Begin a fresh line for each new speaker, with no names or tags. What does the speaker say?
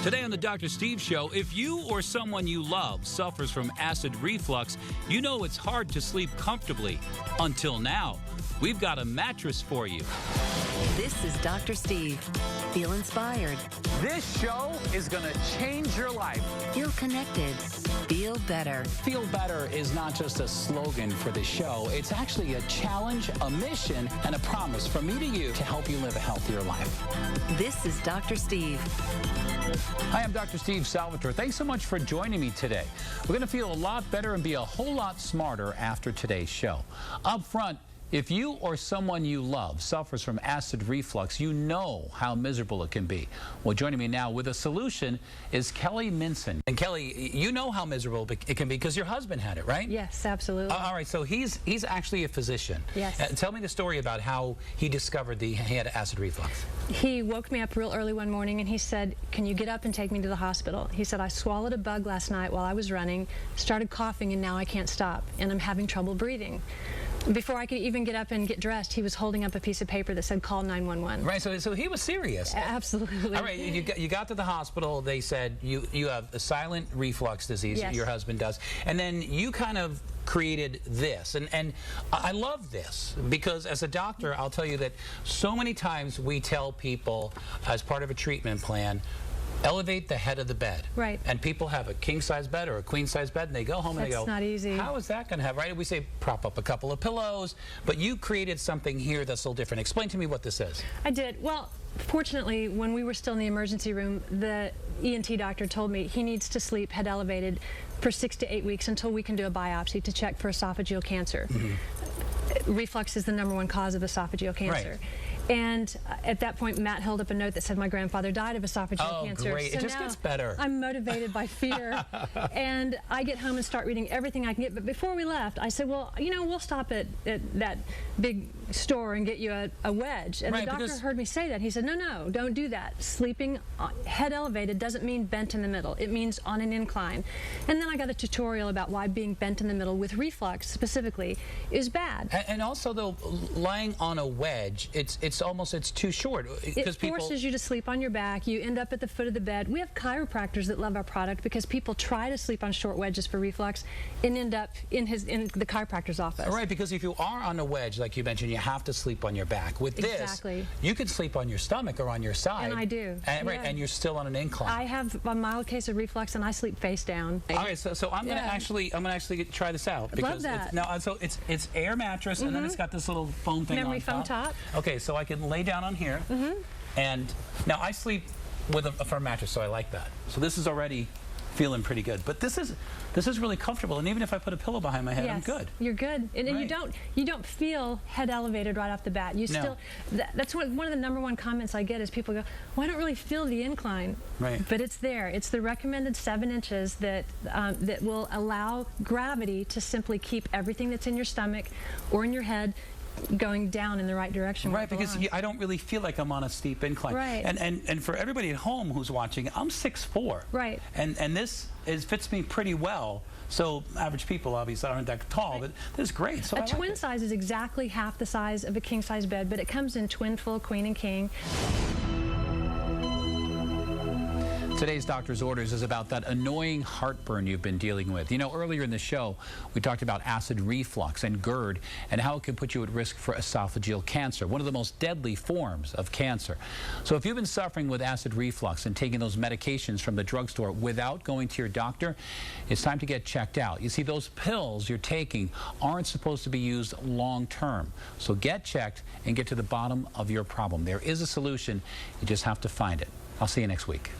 Today on the Dr. Steve Show, if you or someone you love suffers from acid reflux, you know it's hard to sleep comfortably. Until now, we've got a mattress for you.
This is Dr. Steve. Feel inspired.
This show is going to change your life.
Feel connected. Feel better.
Feel better is not just a slogan for the show. It's actually a challenge, a mission, and a promise from me to you to help you live a healthier life.
This is Dr. Steve.
Hi, I'm Dr. Steve Salvatore. Thanks so much for joining me today. We're going to feel a lot better and be a whole lot smarter after today's show. Up front, if you or someone you love suffers from acid reflux, you know how miserable it can be. Well, joining me now with a solution is Kelli Minson. And Kelli, you know how miserable it can be because your husband had it, right?
Yes, absolutely.
All right, so he's actually a physician.
Yes.
Tell me the story about how he discovered he had acid reflux.
He woke me up real early one morning and he said, "Can you get up and take me to the hospital?" He said, "I swallowed a bug last night while I was running, started coughing, and now I can't stop, and I'm having trouble breathing." Before I could even get up and get dressed, he was holding up a piece of paper that said, "Call 911."
Right, so he was serious.
Absolutely.
All right, you got to the hospital. They said you have a silent reflux disease.
Yes.
Your husband does. And then you kind of created this. And I love this because as a doctor, I'll tell you that so many times we tell people as part of a treatment plan, elevate the head of the bed.
Right.
And people have a king-size bed or a queen-size bed, and they go home and they go,
That's not easy.
How is that going to happen? Right? We say prop up a couple of pillows, but you created something here that's a little different. Explain to me what this is.
I did. Well, fortunately, when we were still in the emergency room, the ENT doctor told me he needs to sleep head elevated for 6 to 8 weeks until we can do a biopsy to check for esophageal cancer. Mm-hmm. Reflux is the #1 cause of esophageal cancer. Right. And at that point, Matt held up a note that said my grandfather died of esophageal cancer.
Oh, great.
So
it just gets better.
I'm motivated by fear. And I get home and start reading everything I can get. But before we left, I said, well, you know, we'll stop at that big store and get you a wedge. And
right,
the doctor heard me say that. He said, no, don't do that. Sleeping head elevated doesn't mean bent in the middle. It means on an incline. And then I got a tutorial about why being bent in the middle with reflux specifically is bad.
And also, though, lying on a wedge, it's too short.
It forces you to sleep on your back. You end up at the foot of the bed. We have chiropractors that love our product because people try to sleep on short wedges for reflux and end up in the chiropractor's office.
Right, because if you are on a wedge, like you mentioned, you have to sleep on your back. With this, you can sleep on your stomach or on your side.
And I do.
Right, and you're still on an incline.
I have a mild case of reflux and I sleep face down.
All right, so I'm gonna actually try this out because
love that.
It's air mattress and then it's got this little foam thing
memory
on
foam top.
Okay, so I can lay down on here, and now I sleep with a firm mattress, so I like that. So this is already feeling pretty good, but this is really comfortable, and even if I put a pillow behind my head, I'm good.
You're good, and you don't feel head elevated right off the bat. You still that's one of the #1 comments I get is people go, well, I don't really feel the incline,
right?
But it's there. It's the recommended 7 inches that that will allow gravity to simply keep everything that's in your stomach or in your head going down in the right direction.
Right, because I don't really feel like I'm on a steep incline.
Right.
And for everybody at home who's watching, I'm 6'4".
Right.
And this fits me pretty well. So average people obviously aren't that tall, but this is great. So
a twin size is exactly half the size of a king size bed, but it comes in twin, full, queen, and king.
Today's doctor's orders is about that annoying heartburn you've been dealing with. You know, earlier in the show, we talked about acid reflux and GERD and how it can put you at risk for esophageal cancer, one of the most deadly forms of cancer. So if you've been suffering with acid reflux and taking those medications from the drugstore without going to your doctor, it's time to get checked out. You see, those pills you're taking aren't supposed to be used long term. So get checked and get to the bottom of your problem. There is a solution. You just have to find it. I'll see you next week.